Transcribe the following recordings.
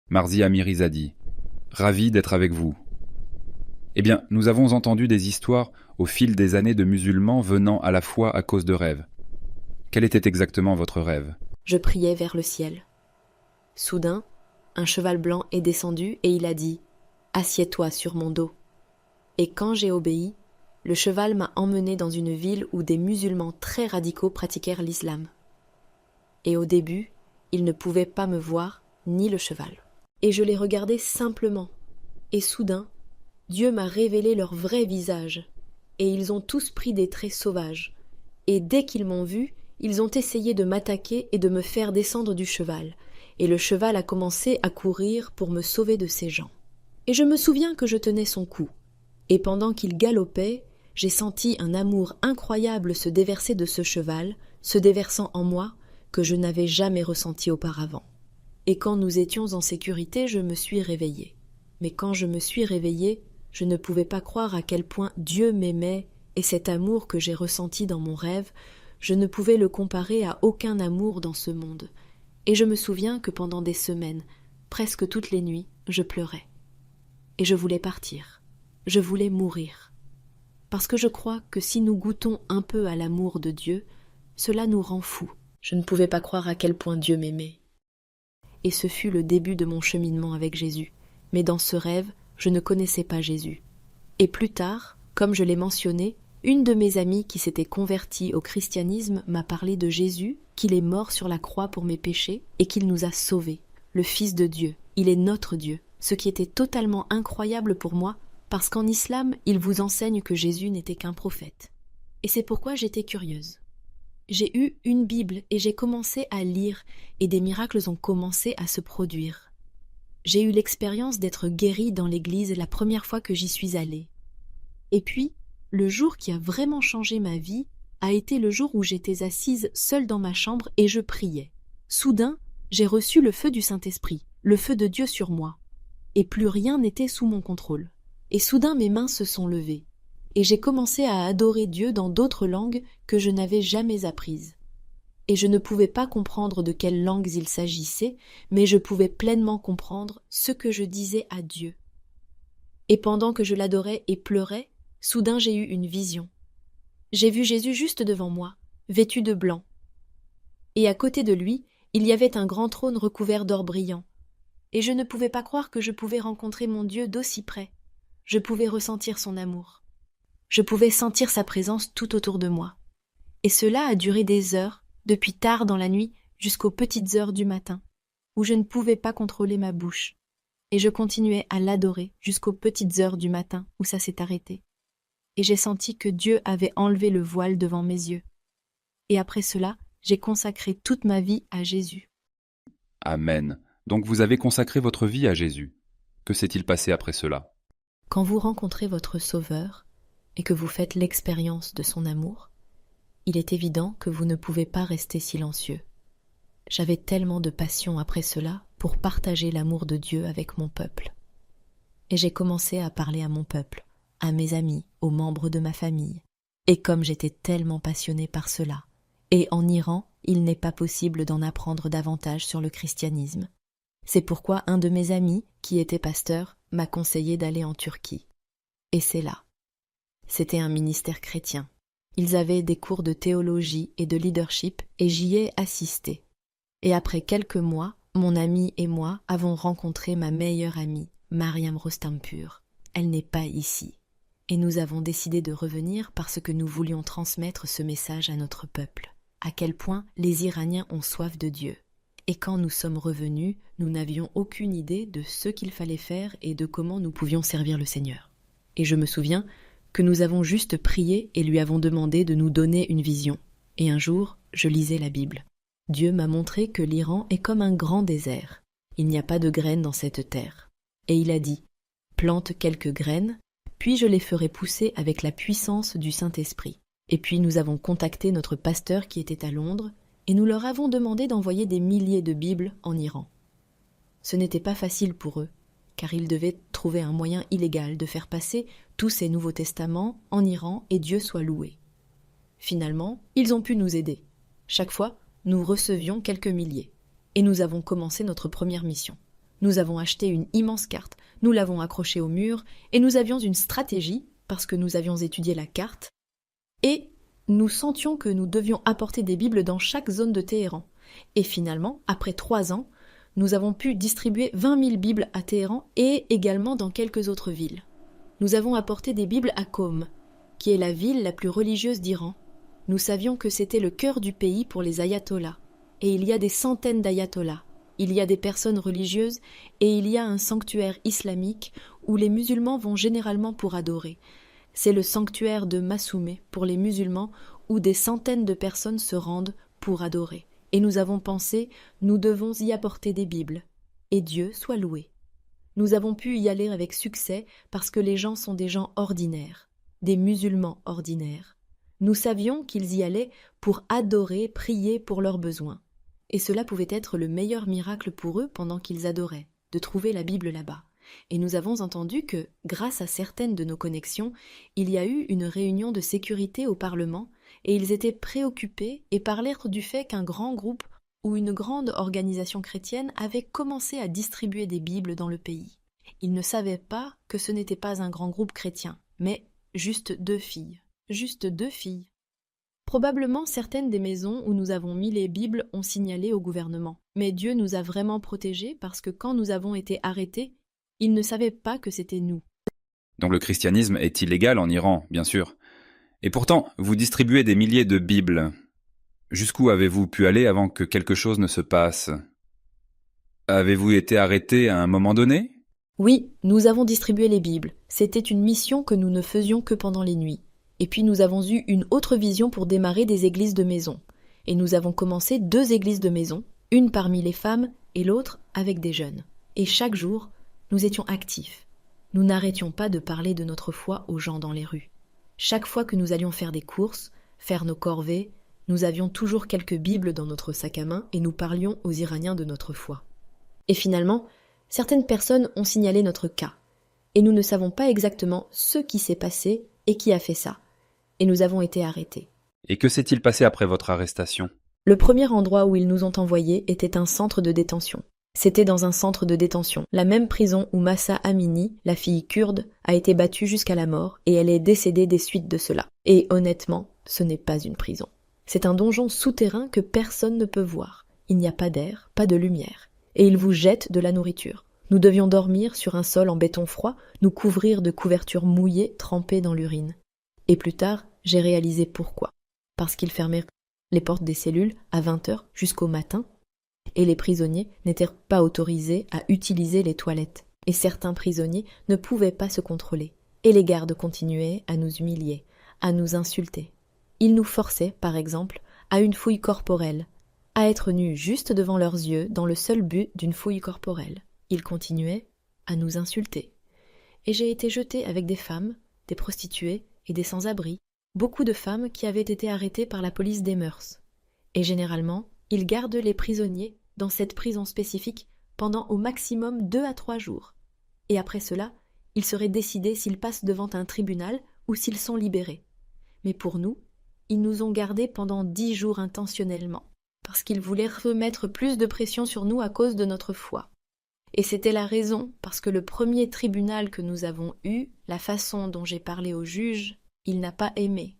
Marzia Mirizadi. Ravi d'être avec vous. Eh bien, nous avons entendu des histoires au fil des années de musulmans venant à la foi à cause de rêves. Quel était exactement votre rêve? Je priais vers le ciel. Soudain, un cheval blanc est descendu et il a dit « Assieds-toi sur mon dos ». Et quand j'ai obéi, le cheval m'a emmené dans une ville où des musulmans très radicaux pratiquèrent l'islam. Et au début, ils ne pouvaient pas me voir, ni le cheval. Et je les regardais simplement. Et soudain, Dieu m'a révélé leur vrai visage. Et ils ont tous pris des traits sauvages. Et dès qu'ils m'ont vu, ils ont essayé de m'attaquer et de me faire descendre du cheval. Et le cheval a commencé à courir pour me sauver de ces gens. Et je me souviens que je tenais son cou. Et pendant qu'il galopait, j'ai senti un amour incroyable se déverser de ce cheval, se déversant en moi, que je n'avais jamais ressenti auparavant. Et quand nous étions en sécurité, je me suis réveillée. Mais quand je me suis réveillée, je ne pouvais pas croire à quel point Dieu m'aimait, et cet amour que j'ai ressenti dans mon rêve, je ne pouvais le comparer à aucun amour dans ce monde. Et je me souviens que pendant des semaines, presque toutes les nuits, je pleurais. Et je voulais partir. Je voulais mourir. Parce que je crois que si nous goûtons un peu à l'amour de Dieu, cela nous rend fous. Je ne pouvais pas croire à quel point Dieu m'aimait. Et ce fut le début de mon cheminement avec Jésus. Mais dans ce rêve, je ne connaissais pas Jésus. Et plus tard, comme je l'ai mentionné, une de mes amies qui s'était convertie au christianisme m'a parlé de Jésus, qu'il est mort sur la croix pour mes péchés et qu'il nous a sauvés. Le Fils de Dieu, il est notre Dieu, ce qui était totalement incroyable pour moi, parce qu'en islam, il vous enseigne que Jésus n'était qu'un prophète. Et c'est pourquoi j'étais curieuse. J'ai eu une Bible et j'ai commencé à lire, et des miracles ont commencé à se produire. J'ai eu l'expérience d'être guérie dans l'église la première fois que j'y suis allée. Et puis, le jour qui a vraiment changé ma vie a été le jour où j'étais assise seule dans ma chambre et je priais. Soudain, j'ai reçu le feu du Saint-Esprit, le feu de Dieu sur moi. Et plus rien n'était sous mon contrôle. Et soudain mes mains se sont levées. Et j'ai commencé à adorer Dieu dans d'autres langues que je n'avais jamais apprises. Et je ne pouvais pas comprendre de quelles langues il s'agissait, mais je pouvais pleinement comprendre ce que je disais à Dieu. Et pendant que je l'adorais et pleurais, soudain j'ai eu une vision. J'ai vu Jésus juste devant moi, vêtu de blanc. Et à côté de lui, il y avait un grand trône recouvert d'or brillant. Et je ne pouvais pas croire que je pouvais rencontrer mon Dieu d'aussi près. Je pouvais ressentir son amour. Je pouvais sentir sa présence tout autour de moi. Et cela a duré des heures, depuis tard dans la nuit jusqu'aux petites heures du matin, où je ne pouvais pas contrôler ma bouche. Et je continuais à l'adorer jusqu'aux petites heures du matin où ça s'est arrêté. Et j'ai senti que Dieu avait enlevé le voile devant mes yeux. Et après cela, j'ai consacré toute ma vie à Jésus. Amen. Donc vous avez consacré votre vie à Jésus. Que s'est-il passé après cela? Quand vous rencontrez votre Sauveur et que vous faites l'expérience de son amour, il est évident que vous ne pouvez pas rester silencieux. J'avais tellement de passion après cela pour partager l'amour de Dieu avec mon peuple. Et j'ai commencé à parler à mon peuple, à mes amis, aux membres de ma famille. Et comme j'étais tellement passionnée par cela, et en Iran, il n'est pas possible d'en apprendre davantage sur le christianisme. C'est pourquoi un de mes amis, qui était pasteur, m'a conseillé d'aller en Turquie. Et c'est là. C'était un ministère chrétien. Ils avaient des cours de théologie et de leadership et j'y ai assisté. Et après quelques mois, mon ami et moi avons rencontré ma meilleure amie, Mariam Rostampur. Elle n'est pas ici. Et nous avons décidé de revenir parce que nous voulions transmettre ce message à notre peuple. À quel point les Iraniens ont soif de Dieu. Et quand nous sommes revenus, nous n'avions aucune idée de ce qu'il fallait faire et de comment nous pouvions servir le Seigneur. Et je me souviens que nous avons juste prié et lui avons demandé de nous donner une vision. Et un jour, je lisais la Bible. Dieu m'a montré que l'Iran est comme un grand désert. Il n'y a pas de graines dans cette terre. Et il a dit, plante quelques graines, puis je les ferai pousser avec la puissance du Saint-Esprit. Et puis nous avons contacté notre pasteur qui était à Londres, et nous leur avons demandé d'envoyer des milliers de Bibles en Iran. Ce n'était pas facile pour eux, car ils devaient trouver un moyen illégal de faire passer tous ces Nouveaux Testaments en Iran et Dieu soit loué. Finalement, ils ont pu nous aider. Chaque fois, nous recevions quelques milliers, et nous avons commencé notre première mission. Nous avons acheté une immense carte, nous l'avons accrochée au mur, et nous avions une stratégie, parce que nous avions étudié la carte, et nous sentions que nous devions apporter des Bibles dans chaque zone de Téhéran. Et finalement, après 3 ans, nous avons pu distribuer 20 000 Bibles à Téhéran et également dans quelques autres villes. Nous avons apporté des Bibles à Qom, qui est la ville la plus religieuse d'Iran. Nous savions que c'était le cœur du pays pour les ayatollahs. Et il y a des centaines d'ayatollahs. Il y a des personnes religieuses et il y a un sanctuaire islamique où les musulmans vont généralement pour adorer. C'est le sanctuaire de Massoumé pour les musulmans où des centaines de personnes se rendent pour adorer. Et nous avons pensé, nous devons y apporter des Bibles. Et Dieu soit loué. Nous avons pu y aller avec succès parce que les gens sont des gens ordinaires, des musulmans ordinaires. Nous savions qu'ils y allaient pour adorer, prier pour leurs besoins. Et cela pouvait être le meilleur miracle pour eux pendant qu'ils adoraient, de trouver la Bible là-bas. Et nous avons entendu que, grâce à certaines de nos connexions, il y a eu une réunion de sécurité au Parlement, et ils étaient préoccupés et parlèrent du fait qu'un grand groupe ou une grande organisation chrétienne avait commencé à distribuer des Bibles dans le pays. Ils ne savaient pas que ce n'était pas un grand groupe chrétien, mais juste 2 filles. Juste 2 filles. Probablement certaines des maisons où nous avons mis les Bibles ont signalé au gouvernement. Mais Dieu nous a vraiment protégés parce que quand nous avons été arrêtés, ils ne savaient pas que c'était nous. Donc le christianisme est illégal en Iran, bien sûr. Et pourtant, vous distribuez des milliers de Bibles. Jusqu'où avez-vous pu aller avant que quelque chose ne se passe? Avez-vous été arrêté à un moment donné? Oui, nous avons distribué les Bibles. C'était une mission que nous ne faisions que pendant les nuits. Et puis nous avons eu une autre vision pour démarrer des églises de maison. Et nous avons commencé 2 églises de maison, une parmi les femmes et l'autre avec des jeunes. Et chaque jour, nous étions actifs. Nous n'arrêtions pas de parler de notre foi aux gens dans les rues. Chaque fois que nous allions faire des courses, faire nos corvées, nous avions toujours quelques Bibles dans notre sac à main et nous parlions aux Iraniens de notre foi. Et finalement, certaines personnes ont signalé notre cas. Et nous ne savons pas exactement ce qui s'est passé et qui a fait ça. Et nous avons été arrêtés. Et que s'est-il passé après votre arrestation? Le premier endroit où ils nous ont envoyés était un centre de détention. C'était dans un centre de détention, la même prison où Mahsa Amini, la fille kurde, a été battue jusqu'à la mort et elle est décédée des suites de cela. Et honnêtement, ce n'est pas une prison. C'est un donjon souterrain que personne ne peut voir. Il n'y a pas d'air, pas de lumière. Et ils vous jettent de la nourriture. Nous devions dormir sur un sol en béton froid, nous couvrir de couvertures mouillées trempées dans l'urine. Et plus tard, j'ai réalisé pourquoi. Parce qu'ils fermaient les portes des cellules à 20h jusqu'au matin, et les prisonniers n'étaient pas autorisés à utiliser les toilettes. Et certains prisonniers ne pouvaient pas se contrôler. Et les gardes continuaient à nous humilier, à nous insulter. Ils nous forçaient, par exemple, à une fouille corporelle, à être nus juste devant leurs yeux dans le seul but d'une fouille corporelle. Ils continuaient à nous insulter. Et j'ai été jetée avec des femmes, des prostituées et des sans-abri, beaucoup de femmes qui avaient été arrêtées par la police des mœurs. Et généralement, ils gardent les prisonniers dans cette prison spécifique pendant au maximum 2 à 3 jours. Et après cela, il serait décidé s'ils passent devant un tribunal ou s'ils sont libérés. Mais pour nous, ils nous ont gardés pendant 10 jours intentionnellement, parce qu'ils voulaient remettre plus de pression sur nous à cause de notre foi. Et c'était la raison, parce que le premier tribunal que nous avons eu, la façon dont j'ai parlé au juge, il n'a pas aimé.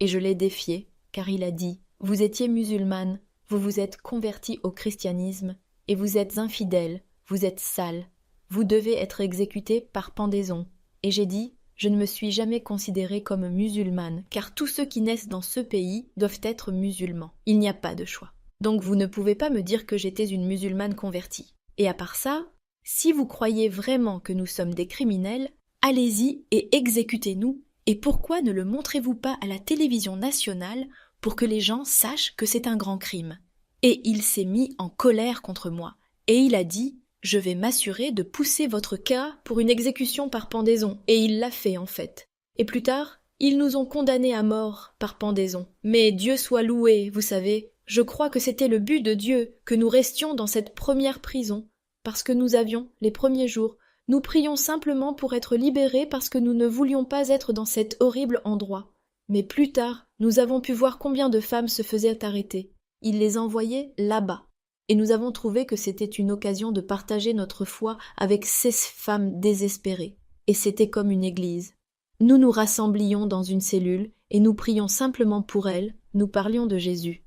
Et je l'ai défié, car il a dit « Vous étiez musulmane, vous vous êtes convertie au christianisme, et vous êtes infidèle, vous êtes sale, vous devez être exécutée par pendaison. » Et j'ai dit « Je ne me suis jamais considérée comme musulmane, car tous ceux qui naissent dans ce pays doivent être musulmans. Il n'y a pas de choix. Donc vous ne pouvez pas me dire que j'étais une musulmane convertie. Et à part ça, si vous croyez vraiment que nous sommes des criminels, allez-y et exécutez-nous. Et pourquoi ne le montrez-vous pas à la télévision nationale pour que les gens sachent que c'est un grand crime ?» Et il s'est mis en colère contre moi. Et il a dit « Je vais m'assurer de pousser votre cas pour une exécution par pendaison. » Et il l'a fait en fait. Et plus tard, ils nous ont condamnés à mort par pendaison. Mais Dieu soit loué, vous savez. Je crois que c'était le but de Dieu, que nous restions dans cette première prison, parce que nous avions, les premiers jours, nous prions simplement pour être libérés parce que nous ne voulions pas être dans cet horrible endroit. Mais plus tard, nous avons pu voir combien de femmes se faisaient arrêter. Ils les envoyaient là-bas. Et nous avons trouvé que c'était une occasion de partager notre foi avec ces femmes désespérées. Et c'était comme une église. Nous nous rassemblions dans une cellule et nous prions simplement pour elles, nous parlions de Jésus.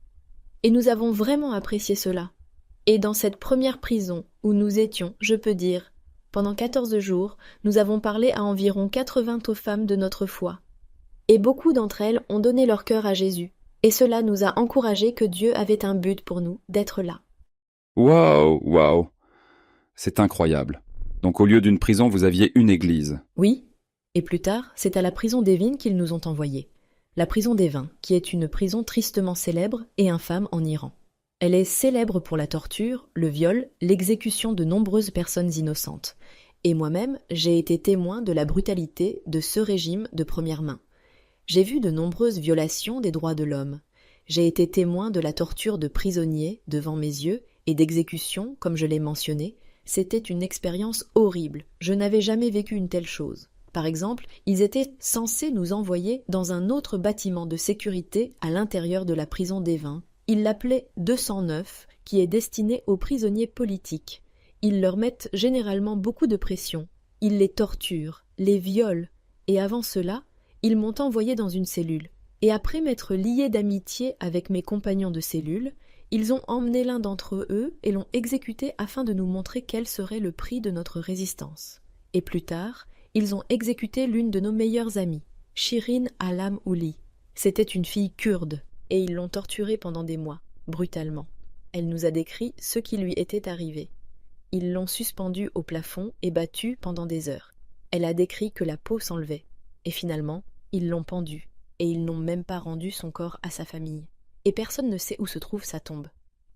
Et nous avons vraiment apprécié cela. Et dans cette première prison où nous étions, je peux dire, pendant 14 jours, nous avons parlé à environ 80 femmes de notre foi. Et beaucoup d'entre elles ont donné leur cœur à Jésus. Et cela nous a encouragés que Dieu avait un but pour nous, d'être là. Waouh, waouh. C'est incroyable. Donc au lieu d'une prison, vous aviez une église. Oui, et plus tard, c'est à la prison d'Evin qu'ils nous ont envoyés. La prison d'Evin, qui est une prison tristement célèbre et infâme en Iran. Elle est célèbre pour la torture, le viol, l'exécution de nombreuses personnes innocentes. Et moi-même, j'ai été témoin de la brutalité de ce régime de première main. J'ai vu de nombreuses violations des droits de l'homme. J'ai été témoin de la torture de prisonniers devant mes yeux et d'exécutions, comme je l'ai mentionné. C'était une expérience horrible. Je n'avais jamais vécu une telle chose. Par exemple, ils étaient censés nous envoyer dans un autre bâtiment de sécurité à l'intérieur de la prison d'Evin. Ils l'appelaient 209, qui est destiné aux prisonniers politiques. Ils leur mettent généralement beaucoup de pression. Ils les torturent, les violent. Et avant cela, ils m'ont envoyé dans une cellule. Et après m'être lié d'amitié avec mes compagnons de cellule, ils ont emmené l'un d'entre eux et l'ont exécuté afin de nous montrer quel serait le prix de notre résistance. Et plus tard, ils ont exécuté l'une de nos meilleures amies, Shirin Alam Ouli. C'était une fille kurde, et ils l'ont torturée pendant des mois, brutalement. Elle nous a décrit ce qui lui était arrivé. Ils l'ont suspendue au plafond et battue pendant des heures. Elle a décrit que la peau s'enlevait. Et finalement, ils l'ont pendue, et ils n'ont même pas rendu son corps à sa famille. Et personne ne sait où se trouve sa tombe.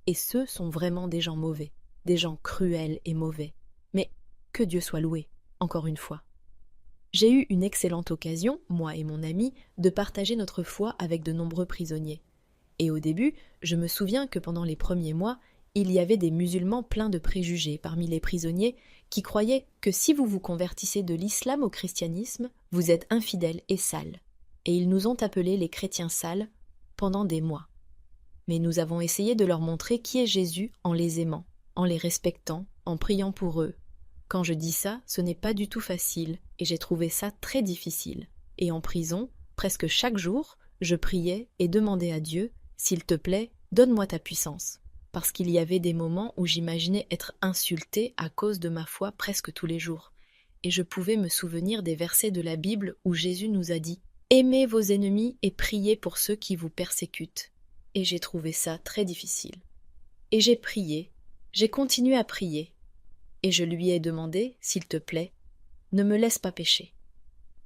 Et ceux sont vraiment des gens mauvais, des gens cruels et mauvais. Mais que Dieu soit loué, encore une fois. J'ai eu une excellente occasion, moi et mon ami, de partager notre foi avec de nombreux prisonniers. Et au début, je me souviens que pendant les premiers mois, il y avait des musulmans pleins de préjugés parmi les prisonniers qui croyaient que si vous vous convertissez de l'islam au christianisme, vous êtes infidèles et sales. Et ils nous ont appelés les chrétiens sales pendant des mois. Mais nous avons essayé de leur montrer qui est Jésus en les aimant, en les respectant, en priant pour eux. Quand je dis ça, ce n'est pas du tout facile, et j'ai trouvé ça très difficile. Et en prison, presque chaque jour, je priais et demandais à Dieu, « S'il te plaît, donne-moi ta puissance ». Parce qu'il y avait des moments où j'imaginais être insultée à cause de ma foi presque tous les jours. Et je pouvais me souvenir des versets de la Bible où Jésus nous a dit « Aimez vos ennemis et priez pour ceux qui vous persécutent ». Et j'ai trouvé ça très difficile. Et j'ai prié, j'ai continué à prier. Et je lui ai demandé, s'il te plaît, ne me laisse pas pécher.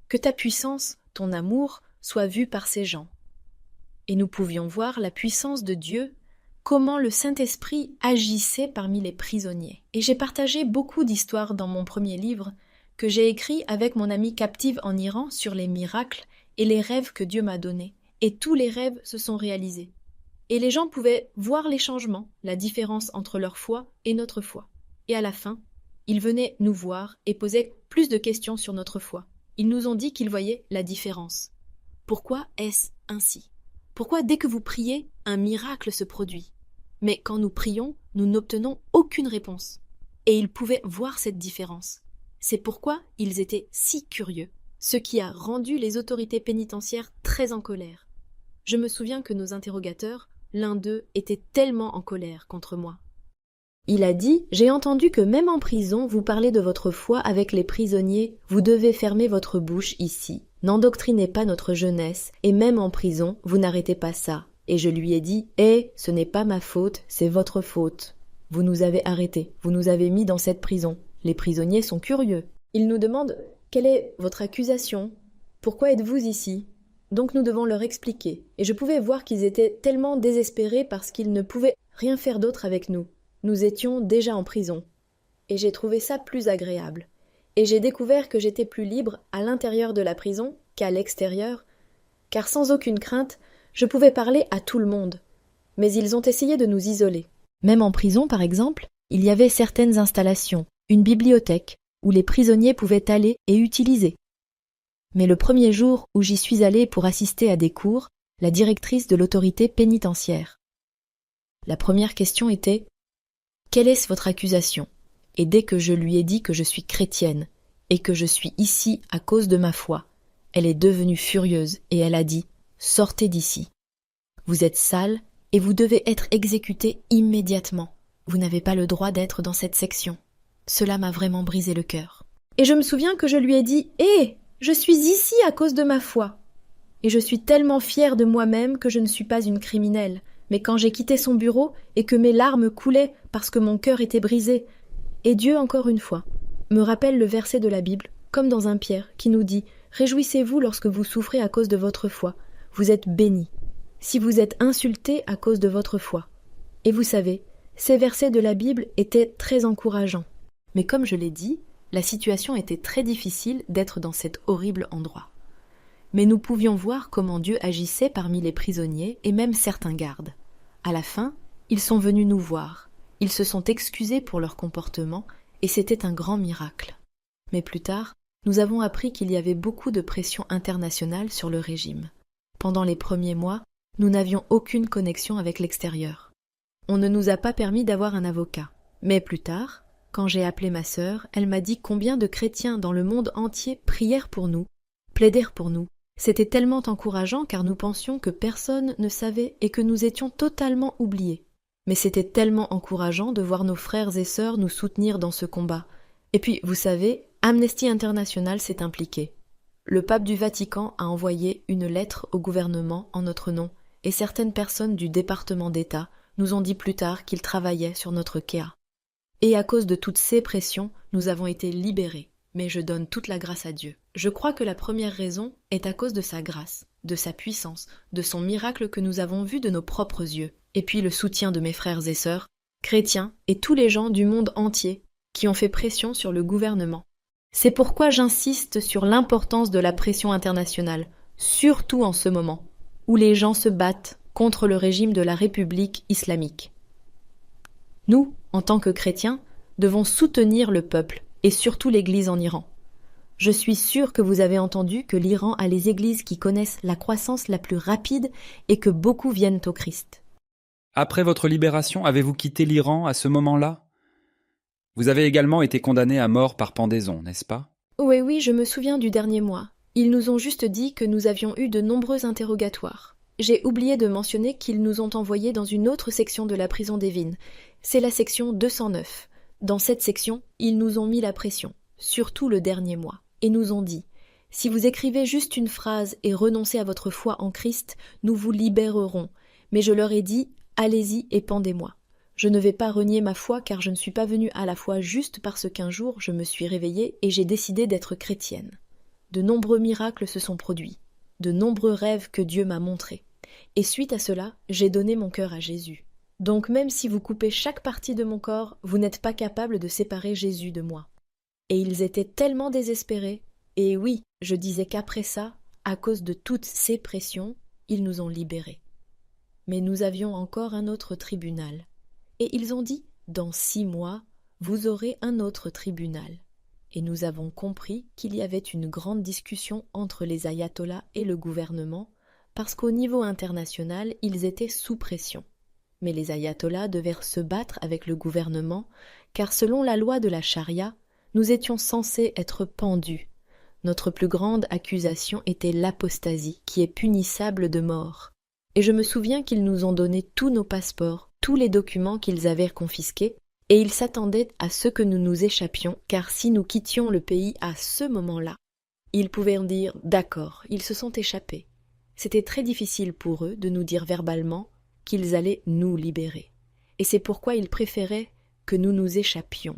Que ta puissance, ton amour, soit vu par ces gens. Et nous pouvions voir la puissance de Dieu, comment le Saint-Esprit agissait parmi les prisonniers. Et j'ai partagé beaucoup d'histoires dans mon premier livre, que j'ai écrit avec mon amie captive en Iran sur les miracles et les rêves que Dieu m'a donnés. Et tous les rêves se sont réalisés. Et les gens pouvaient voir les changements, la différence entre leur foi et notre foi. Et à la fin, ils venaient nous voir et posaient plus de questions sur notre foi. Ils nous ont dit qu'ils voyaient la différence. Pourquoi est-ce ainsi? Pourquoi dès que vous priez, un miracle se produit? Mais quand nous prions, nous n'obtenons aucune réponse. Et ils pouvaient voir cette différence. C'est pourquoi ils étaient si curieux, ce qui a rendu les autorités pénitentiaires très en colère. Je me souviens que nos interrogateurs, l'un d'eux était tellement en colère contre moi. Il a dit « J'ai entendu que même en prison, vous parlez de votre foi avec les prisonniers. Vous devez fermer votre bouche ici. N'endoctrinez pas notre jeunesse. Et même en prison, vous n'arrêtez pas ça. » Et je lui ai dit « ce n'est pas ma faute, c'est votre faute. Vous nous avez arrêtés. Vous nous avez mis dans cette prison. Les prisonniers sont curieux. Ils nous demandent « Quelle est votre accusation? Pourquoi êtes-vous ici ?» Donc nous devons leur expliquer. Et je pouvais voir qu'ils étaient tellement désespérés parce qu'ils ne pouvaient rien faire d'autre avec nous. Nous étions déjà en prison. Et j'ai trouvé ça plus agréable. Et j'ai découvert que j'étais plus libre à l'intérieur de la prison qu'à l'extérieur, car sans aucune crainte, je pouvais parler à tout le monde. Mais ils ont essayé de nous isoler. Même en prison, par exemple, il y avait certaines installations, une bibliothèque, où les prisonniers pouvaient aller et utiliser. Mais le premier jour où j'y suis allée pour assister à des cours, la directrice de l'autorité pénitentiaire. La première question était quelle est votre accusation ? Et dès que je lui ai dit que je suis chrétienne et que je suis ici à cause de ma foi, elle est devenue furieuse et elle a dit « Sortez d'ici. Vous êtes sale et vous devez être exécuté immédiatement. Vous n'avez pas le droit d'être dans cette section. » Cela m'a vraiment brisé le cœur. Et je me souviens que je lui ai dit « Hé, je suis ici à cause de ma foi. » Et je suis tellement fière de moi-même que je ne suis pas une criminelle. Mais quand j'ai quitté son bureau et que mes larmes coulaient parce que mon cœur était brisé, et Dieu, encore une fois, me rappelle le verset de la Bible, comme dans un Pierre, qui nous dit « Réjouissez-vous lorsque vous souffrez à cause de votre foi. Vous êtes bénis. Si vous êtes insultés à cause de votre foi. » Et vous savez, ces versets de la Bible étaient très encourageants. Mais comme je l'ai dit, la situation était très difficile d'être dans cet horrible endroit. Mais nous pouvions voir comment Dieu agissait parmi les prisonniers et même certains gardes. À la fin, ils sont venus nous voir. Ils se sont excusés pour leur comportement et c'était un grand miracle. Mais plus tard, nous avons appris qu'il y avait beaucoup de pression internationale sur le régime. Pendant les premiers mois, nous n'avions aucune connexion avec l'extérieur. On ne nous a pas permis d'avoir un avocat. Mais plus tard, quand j'ai appelé ma sœur, elle m'a dit combien de chrétiens dans le monde entier prièrent pour nous, plaidèrent pour nous. C'était tellement encourageant car nous pensions que personne ne savait et que nous étions totalement oubliés. Mais c'était tellement encourageant de voir nos frères et sœurs nous soutenir dans ce combat. Et puis, vous savez, Amnesty International s'est impliqué. Le pape du Vatican a envoyé une lettre au gouvernement en notre nom et certaines personnes du département d'État nous ont dit plus tard qu'ils travaillaient sur notre cas. Et à cause de toutes ces pressions, nous avons été libérés. Mais je donne toute la grâce à Dieu. Je crois que la première raison est à cause de sa grâce, de sa puissance, de son miracle que nous avons vu de nos propres yeux, et puis le soutien de mes frères et sœurs, chrétiens et tous les gens du monde entier qui ont fait pression sur le gouvernement. C'est pourquoi j'insiste sur l'importance de la pression internationale, surtout en ce moment, où les gens se battent contre le régime de la République islamique. Nous, en tant que chrétiens, devons soutenir le peuple, et surtout l'Église en Iran. Je suis sûre que vous avez entendu que l'Iran a les églises qui connaissent la croissance la plus rapide et que beaucoup viennent au Christ. Après votre libération, avez-vous quitté l'Iran à ce moment-là ? Vous avez également été condamné à mort par pendaison, n'est-ce pas ? Oui, je me souviens du dernier mois. Ils nous ont juste dit que nous avions eu de nombreux interrogatoires. J'ai oublié de mentionner qu'ils nous ont envoyés dans une autre section de la prison d'Evin. C'est la section 209. Dans cette section, ils nous ont mis la pression, surtout le dernier mois, et nous ont dit « Si vous écrivez juste une phrase et renoncez à votre foi en Christ, nous vous libérerons. » Mais je leur ai dit « Allez-y et pendez-moi. Je ne vais pas renier ma foi car je ne suis pas venue à la foi juste parce qu'un jour je me suis réveillée et j'ai décidé d'être chrétienne. » De nombreux miracles se sont produits, de nombreux rêves que Dieu m'a montrés. Et suite à cela, j'ai donné mon cœur à Jésus. Donc même si vous coupez chaque partie de mon corps, vous n'êtes pas capable de séparer Jésus de moi. Et ils étaient tellement désespérés. Et oui, je disais qu'après ça, à cause de toutes ces pressions, ils nous ont libérés. Mais nous avions encore un autre tribunal. Et ils ont dit, dans 6 mois, vous aurez un autre tribunal. Et nous avons compris qu'il y avait une grande discussion entre les ayatollahs et le gouvernement, parce qu'au niveau international, ils étaient sous pression. Mais les ayatollahs devaient se battre avec le gouvernement, car selon la loi de la charia, nous étions censés être pendus. Notre plus grande accusation était l'apostasie, qui est punissable de mort. Et je me souviens qu'ils nous ont donné tous nos passeports, tous les documents qu'ils avaient confisqués, et ils s'attendaient à ce que nous nous échappions, car si nous quittions le pays à ce moment-là, ils pouvaient dire « d'accord, ils se sont échappés ». C'était très difficile pour eux de nous dire verbalement qu'ils allaient nous libérer. Et c'est pourquoi ils préféraient que nous nous échappions.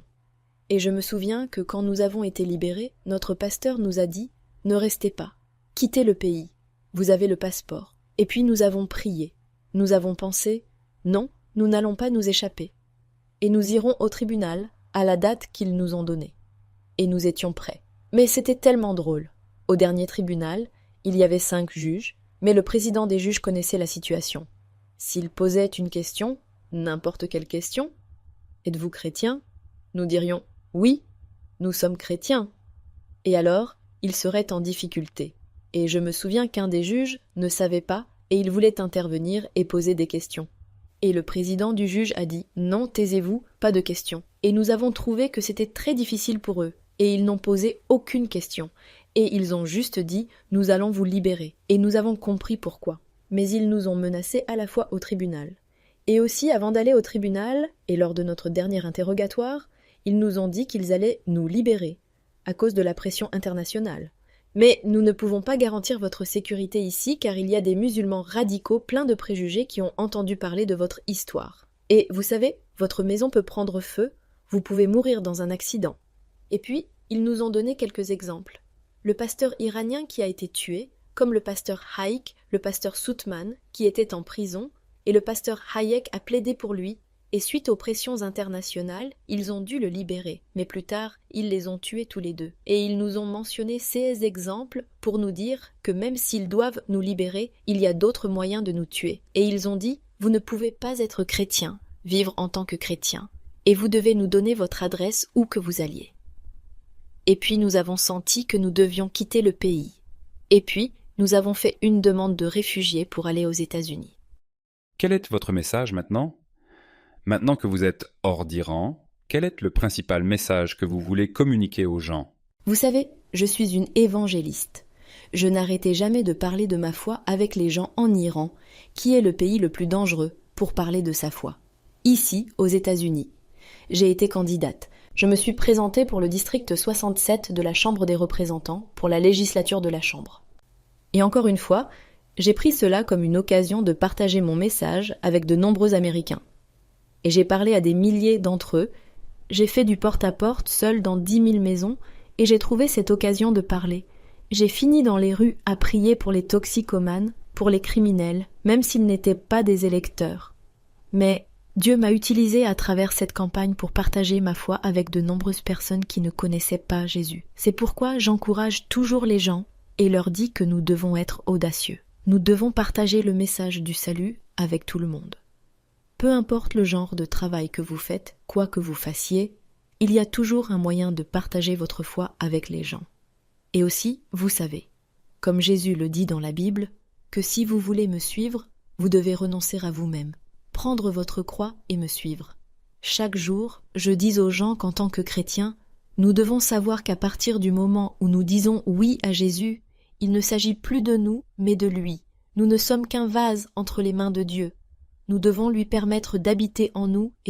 Et je me souviens que quand nous avons été libérés, notre pasteur nous a dit « Ne restez pas, quittez le pays, vous avez le passeport ». Et puis nous avons prié. Nous avons pensé « Non, nous n'allons pas nous échapper. Et nous irons au tribunal à la date qu'ils nous ont donnée. » Et nous étions prêts. Mais c'était tellement drôle. Au dernier tribunal, il y avait 5 juges, mais le président des juges connaissait la situation. S'il posait une question, n'importe quelle question, « Êtes-vous chrétien ?» Nous dirions « Oui, nous sommes chrétiens. » Et alors, il serait en difficulté. Et je me souviens qu'un des juges ne savait pas et il voulait intervenir et poser des questions. Et le président du juge a dit « Non, taisez-vous, pas de questions ». Et nous avons trouvé que c'était très difficile pour eux, et ils n'ont posé aucune question. Et ils ont juste dit « Nous allons vous libérer ». Et nous avons compris pourquoi. Mais ils nous ont menacés à la fois au tribunal. Et aussi, avant d'aller au tribunal, et lors de notre dernier interrogatoire, ils nous ont dit qu'ils allaient nous libérer, à cause de la pression internationale. Mais nous ne pouvons pas garantir votre sécurité ici, car il y a des musulmans radicaux pleins de préjugés qui ont entendu parler de votre histoire. Et vous savez, votre maison peut prendre feu, vous pouvez mourir dans un accident. Et puis, ils nous ont donné quelques exemples. Le pasteur iranien qui a été tué, comme le pasteur Haïk, le pasteur Soutman, qui était en prison, et le pasteur Hayek a plaidé pour lui, et suite aux pressions internationales, ils ont dû le libérer, mais plus tard, ils les ont tués tous les deux. Et ils nous ont mentionné ces exemples pour nous dire que même s'ils doivent nous libérer, il y a d'autres moyens de nous tuer. Et ils ont dit, vous ne pouvez pas être chrétien, vivre en tant que chrétien, et vous devez nous donner votre adresse où que vous alliez. Et puis nous avons senti que nous devions quitter le pays. Et puis, nous avons fait une demande de réfugiés pour aller aux États-Unis. Quel est votre message maintenant ? Maintenant que vous êtes hors d'Iran, quel est le principal message que vous voulez communiquer aux gens ? Vous savez, je suis une évangéliste. Je n'arrêtais jamais de parler de ma foi avec les gens en Iran, qui est le pays le plus dangereux pour parler de sa foi. Ici, aux États-Unis. J'ai été candidate. Je me suis présentée pour le district 67 de la Chambre des représentants, pour la législature de la Chambre. Et encore une fois, j'ai pris cela comme une occasion de partager mon message avec de nombreux Américains. Et j'ai parlé à des milliers d'entre eux, j'ai fait du porte-à-porte seul dans 10 000 maisons, et j'ai trouvé cette occasion de parler. J'ai fini dans les rues à prier pour les toxicomanes, pour les criminels, même s'ils n'étaient pas des électeurs. Mais Dieu m'a utilisé à travers cette campagne pour partager ma foi avec de nombreuses personnes qui ne connaissaient pas Jésus. C'est pourquoi j'encourage toujours les gens et leur dis que nous devons être audacieux. Nous devons partager le message du salut avec tout le monde. Peu importe le genre de travail que vous faites, quoi que vous fassiez, il y a toujours un moyen de partager votre foi avec les gens. Et aussi, vous savez, comme Jésus le dit dans la Bible, que si vous voulez me suivre, vous devez renoncer à vous-même, prendre votre croix et me suivre. Chaque jour, je dis aux gens qu'en tant que chrétiens, nous devons savoir qu'à partir du moment où nous disons oui à Jésus, il ne s'agit plus de nous, mais de lui. Nous ne sommes qu'un vase entre les mains de Dieu. Nous devons lui permettre d'habiter en nous et